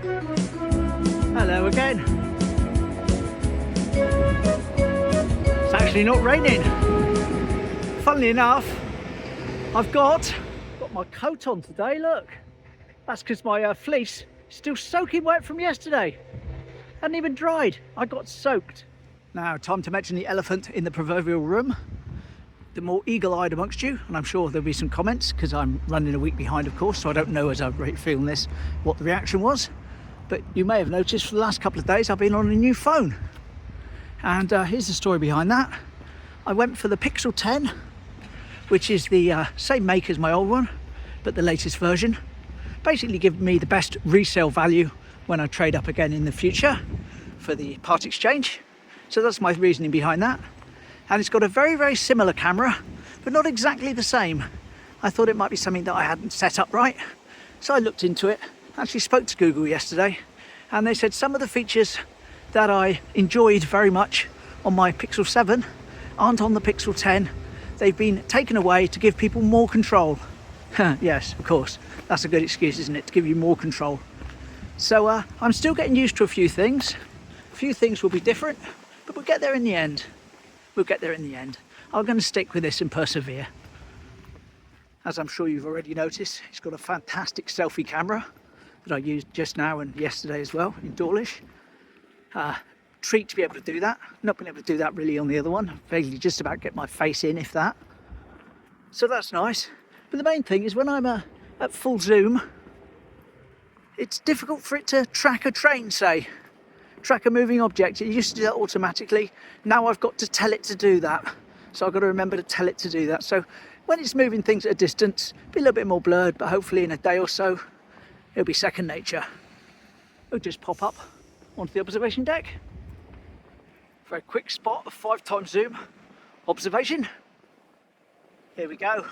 Hello again. It's actually not raining. Funnily enough, I've got my coat on today, look. That's because my fleece is still soaking wet from yesterday. Hadn't even dried, I got soaked. Now, time to mention the elephant in the proverbial room. The more eagle-eyed amongst you, and I'm sure there'll be some comments because I'm running a week behind, of course, so I don't know as I'm feeling this what the reaction was. But you may have noticed for the last couple of days I've been on a new phone. And here's the story behind that. I went for the Pixel 10, which is the same make as my old one, but the latest version. Basically giving me the best resale value when I trade up again in the future for the part exchange. So that's my reasoning behind that. And it's got a very, very similar camera, but not exactly the same. I thought it might be something that I hadn't set up right. So I looked into it. Actually spoke to Google yesterday, and they said some of the features that I enjoyed very much on my Pixel 7 aren't on the Pixel 10. They've been taken away to give people more control. Yes, of course, that's a good excuse, isn't it, to give you more control. So I'm still getting used to a few things. A few things will be different, but we'll get there in the end. We'll get there in the end. I'm going to stick with this and persevere. As I'm sure you've already noticed, it's got a fantastic selfie camera that I used just now and yesterday as well in Dawlish. Treat to be able to do that. Not been able to do that really on the other one. Vaguely just about get my face in, if that. So that's nice. But the main thing is when I'm at full zoom, it's difficult for it to track a train, say. Track a moving object. It used to do that automatically. Now I've got to tell it to do that. So I've got to remember to tell it to do that. So when it's moving things at a distance, be a little bit more blurred, but hopefully in a day or so, it'll be second nature. It'll just pop up onto the observation deck. Very quick spot of 5x zoom observation. Here we go.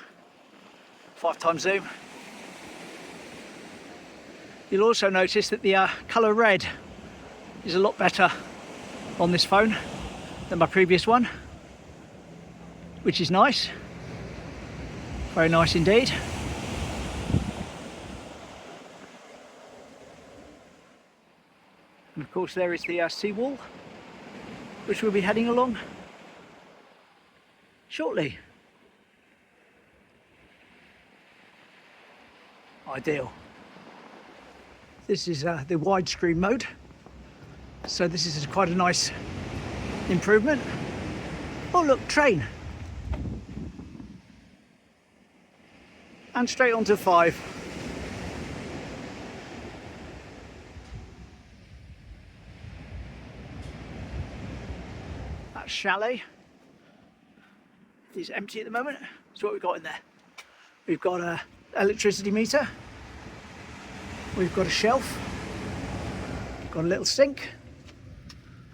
5x zoom. You'll also notice that the colour red is a lot better on this phone than my previous one, which is nice. Very nice indeed. And of course there is the Seawall, which we'll be heading along shortly. Ideal. This is the widescreen mode, so this is quite a nice improvement. Oh look, train. And straight onto 5. That chalet is empty at the moment. So what we've got in there? We've got an electricity meter. We've got a shelf. Got a little sink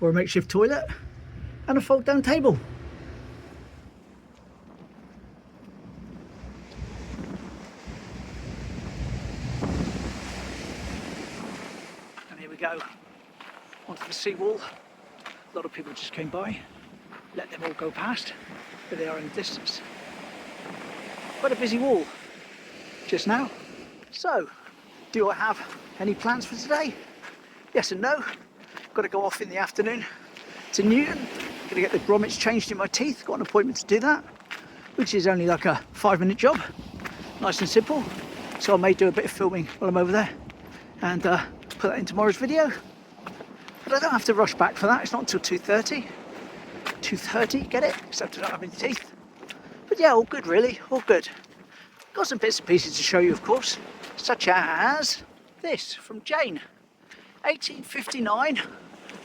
or a makeshift toilet and a fold down table. And here we go onto the seawall. A lot of people just came by, let them all go past, but they are in the distance. Quite a busy wall just now. So, do I have any plans for today? Yes and no. Got to go off in the afternoon to Newton. Going to get the grommets changed in my teeth. Got an appointment to do that, which is only like a 5-minute job. Nice and simple. So I may do a bit of filming while I'm over there and put that in tomorrow's video. But I don't have to rush back for that. It's not until 2:30. 2:30, get it? Except I don't have any teeth. But yeah, all good really, all good. Got some bits and pieces to show you, of course, such as this from Jane. 1859,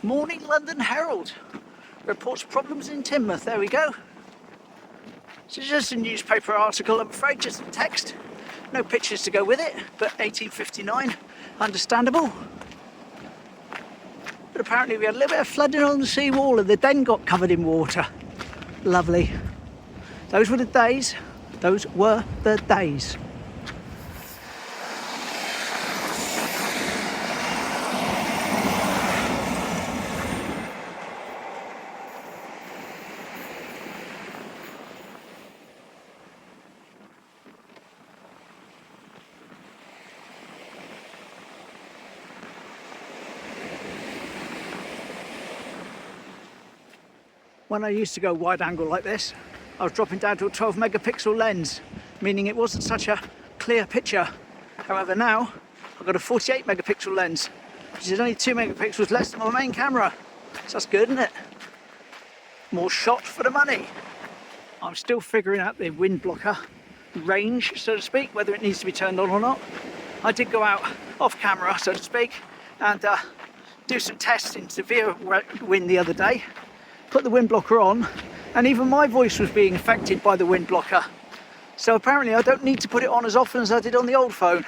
Morning London Herald. Reports problems in Teignmouth. There we go. So just a newspaper article, I'm afraid, just the text. No pictures to go with it, but 1859, understandable. But apparently we had a little bit of flooding on the seawall and the den got covered in water. Lovely. Those were the days. Those were the days. When I used to go wide angle like this, I was dropping down to a 12 megapixel lens, meaning it wasn't such a clear picture. However, now I've got a 48 megapixel lens, which is only 2 megapixels less than my main camera. So that's good, isn't it? More shot for the money. I'm still figuring out the wind blocker range, so to speak, whether it needs to be turned on or not. I did go out off camera, so to speak, and do some tests in severe wind the other day. Put the wind blocker on, and even my voice was being affected by the wind blocker. So apparently I don't need to put it on as often as I did on the old phone.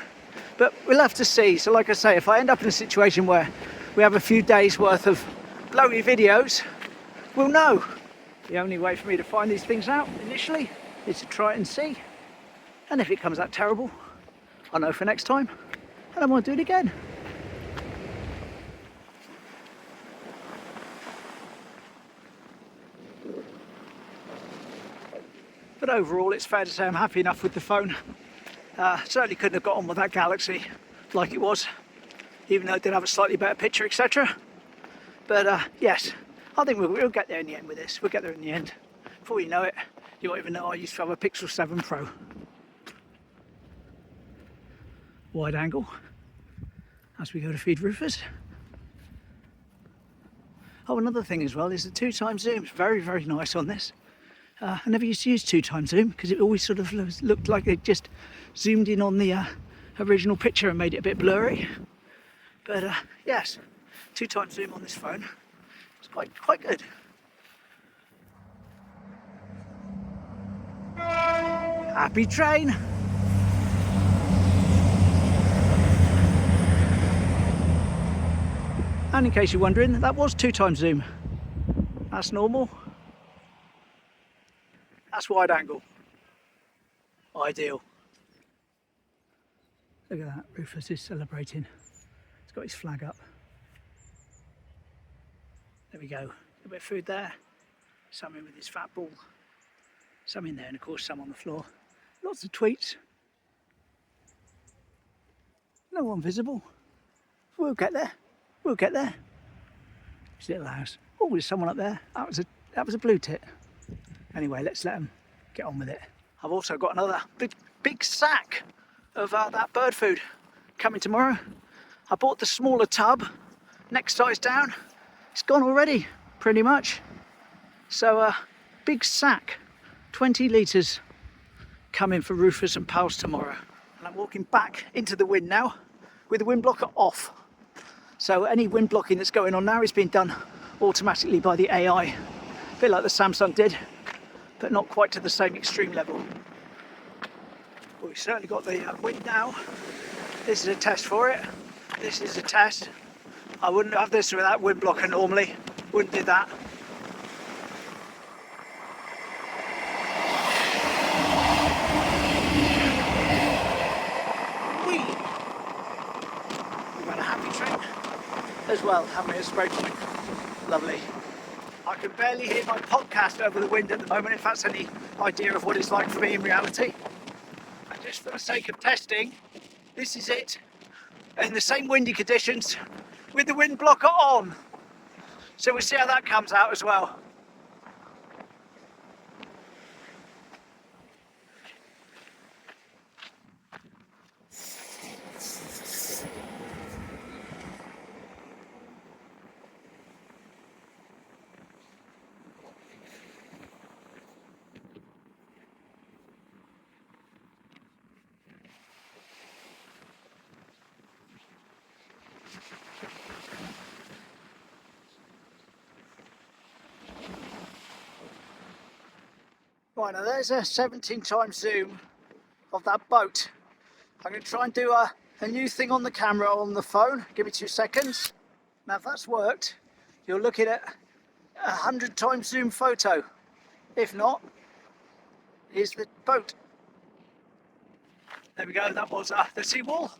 But we'll have to see. So like I say, if I end up in a situation where we have a few days worth of blowy videos, we'll know. The only way for me to find these things out initially is to try it and see. And if it comes out terrible, I know for next time, and I won't do it again. But overall, it's fair to say I'm happy enough with the phone. Certainly couldn't have got on with that Galaxy like it was, even though it did have a slightly better picture, etc. But yes, I think we'll get there in the end with this. We'll get there in the end. Before you know it, you won't even know I used to have a Pixel 7 Pro. Wide angle as we go to feed Rufus. Oh, another thing as well is the 2x zoom. It's very, very nice on this. I never used to use 2x zoom because it always sort of looked like it just zoomed in on the original picture and made it a bit blurry. But yes, 2x zoom on this phone. It's quite good. Happy train! And in case you're wondering, that was 2x zoom. That's normal. That's wide angle. Ideal. Look at that, Rufus is celebrating. He's got his flag up. There we go. A bit of food there. Some in with his fat ball. Some in there, and of course some on the floor. Lots of tweets. No one visible. We'll get there. We'll get there. His little house. Oh, there's someone up there. That was a blue tit. Anyway, let's let them get on with it. I've also got another big sack of that bird food coming tomorrow. I bought the smaller tub, next size down. It's gone already, pretty much. So big sack, 20 litres coming for Rufus and pals tomorrow. And I'm walking back into the wind now with the wind blocker off. So any wind blocking that's going on now is being done automatically by the AI. A bit like the Samsung did, but not quite to the same extreme level. Well, we've certainly got the wind now. This is a test for it. This is a test. I wouldn't have this without wind blocker normally. Wouldn't do that. Whee! We've got a happy train as well, having a spray point. Lovely. I can barely hear my podcast over the wind at the moment, if that's any idea of what it's like for me in reality. And just for the sake of testing, this is it in the same windy conditions with the wind blocker on. So we'll see how that comes out as well. Right, now there's a 17x zoom of that boat. I'm going to try and do a new thing on the camera on the phone. Give me 2 seconds. Now if that's worked, you're looking at 100x zoom photo. If not, here's the boat. There we go, that was the Seawall.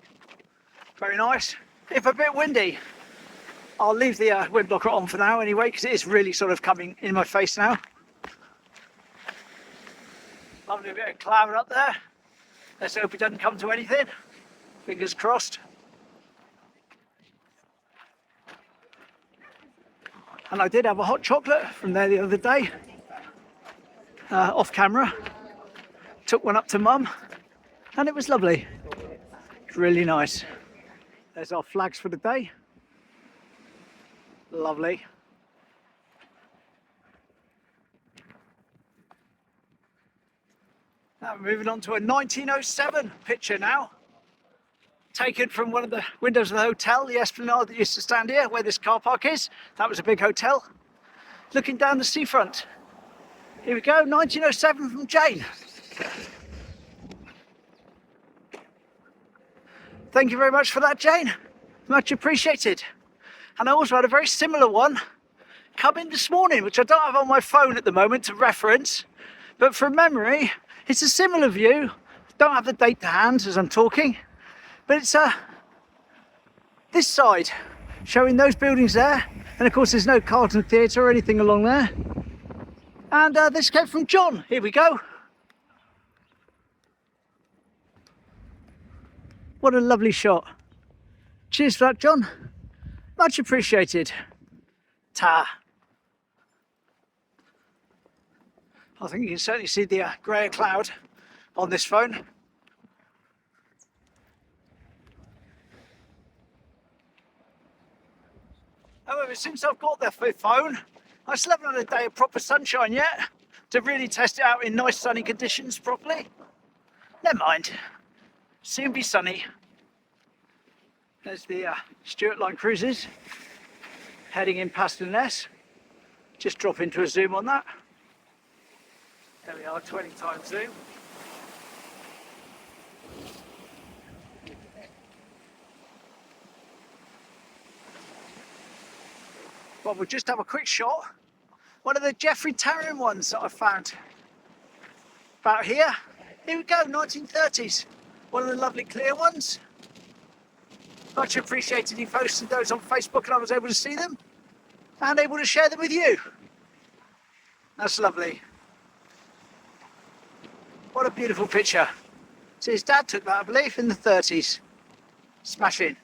Very nice. If a bit windy, I'll leave the wind blocker on for now anyway, because it is really sort of coming in my face now. Lovely bit of cloud up there. Let's hope it doesn't come to anything. Fingers crossed. And I did have a hot chocolate from there the other day, off camera. Took one up to Mum, and it was lovely. It's really nice. There's our flags for the day. Lovely. Now we're moving on to a 1907 picture now. Taken from one of the windows of the hotel, the Esplanade that used to stand here, where this car park is. That was a big hotel. Looking down the seafront. Here we go, 1907 from Jane. Thank you very much for that, Jane. Much appreciated. And I also had a very similar one come in this morning, which I don't have on my phone at the moment to reference, but from memory, it's a similar view. Don't have the date to hand as I'm talking, but it's this side, showing those buildings there. And of course, there's no Carlton Theatre or anything along there. And this came from John. Here we go. What a lovely shot. Cheers for that, John. Much appreciated. Ta. I think you can certainly see the grey cloud on this phone. However, since I've got the phone, I still haven't had a day of proper sunshine yet to really test it out in nice sunny conditions properly. Never mind. Soon be sunny. There's the Stuart Line cruises heading in past Ness. Just drop into a zoom on that. There we are, 20 times zoom. Well, we'll just have a quick shot. One of the Geoffrey Tarrant ones that I found about here. Here we go, 1930s. One of the lovely clear ones. Much appreciated you posted those on Facebook and I was able to see them and able to share them with you. That's lovely. What a beautiful picture. So his dad took that, I believe, in the 30s. Smashing.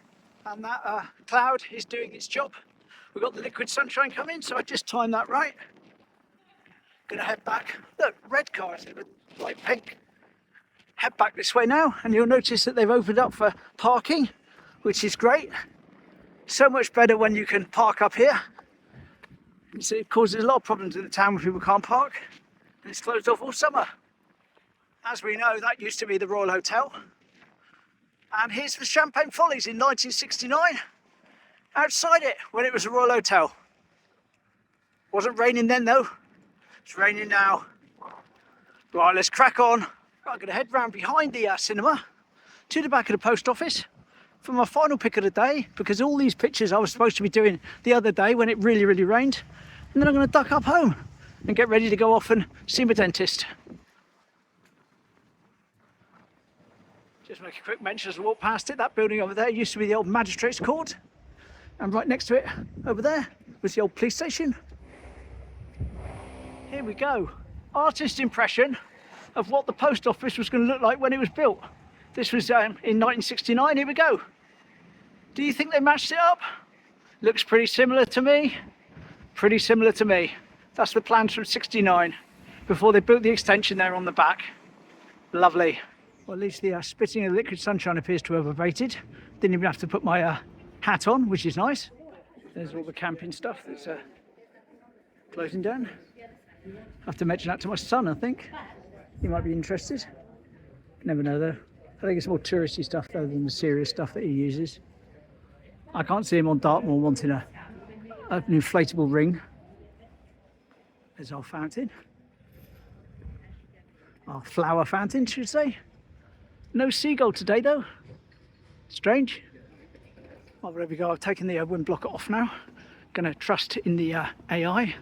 And that cloud is doing its job. We've got the liquid sunshine coming, so I just timed that right. Gonna head back. Look, red car instead of light pink. Head back this way now, and you'll notice that they've opened up for parking, which is great. So much better when you can park up here. You see, it causes a lot of problems in the town when people can't park. And it's closed off all summer. As we know, that used to be the Royal Hotel. And here's the Champagne Follies in 1969. Outside it, when it was a Royal Hotel. Wasn't raining then though. It's raining now. Right, let's crack on. Right, I'm going to head round behind the cinema to the back of the post office for my final pick of the day, because all these pictures I was supposed to be doing the other day when it really, really rained. And then I'm going to duck up home and get ready to go off and see my dentist. Just make a quick mention as I walk past it. That building over there used to be the old Magistrates Court. And right next to it, over there, was the old police station. Here we go. Artist impression of what the post office was going to look like when it was built. This was in 1969. Here we go. Do you think they matched it up? Looks pretty similar to me. Pretty similar to me. That's the plans from 69, before they built the extension there on the back. Lovely. Well, at least the spitting of the liquid sunshine appears to have abated. Didn't even have to put my hat on, which is nice. There's all the camping stuff that's closing down. I have to mention that to my son, I think. He might be interested. Never know though. I think it's more touristy stuff though than the serious stuff that he uses. I can't see him on Dartmoor wanting an inflatable ring. There's our fountain. Our flower fountain, should I say. No seagull today though. Strange. Well, there we go. I've taken the wind blocker off now. Gonna trust in the AI.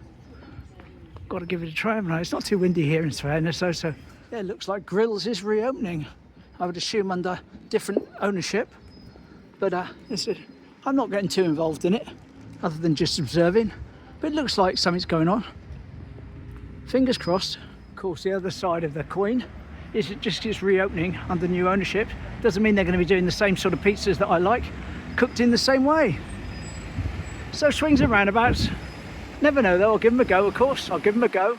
Got to give it a try. No, it's not too windy here in fairness, so yeah, it looks like Grills is reopening. I would assume under different ownership, but I'm not getting too involved in it, other than just observing. But it looks like something's going on. Fingers crossed. Of course, the other side of the coin is it just is reopening under new ownership. Doesn't mean they're going to be doing the same sort of pizzas that I like, cooked in the same way. So swings and roundabouts. Never know though, I'll give them a go, of course, I'll give them a go.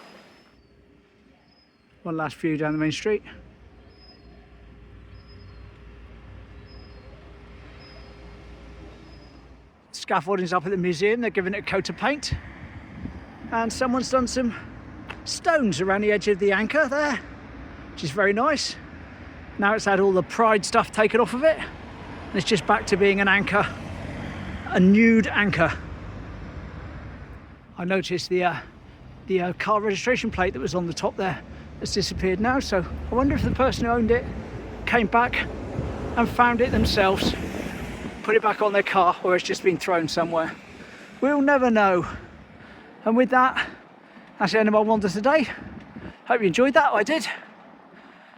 One last view down the main street. Scaffolding's up at the museum, they're giving it a coat of paint. And someone's done some stones around the edge of the anchor there, which is very nice. Now it's had all the pride stuff taken off of it, and it's just back to being an anchor, a nude anchor. I noticed the car registration plate that was on the top there has disappeared now, so I wonder if the person who owned it came back and found it themselves, put it back on their car, or it's just been thrown somewhere. We'll never know. And with that, that's the end of my wander today. Hope you enjoyed that. I did.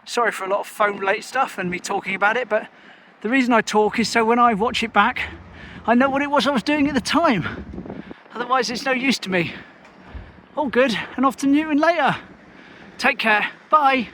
Sorry for a lot of phone-related stuff and me talking about it, but the reason I talk is so when I watch it back, I know what it was I was doing at the time. Otherwise, it's no use to me. All good, and off to Newton later. Take care. Bye.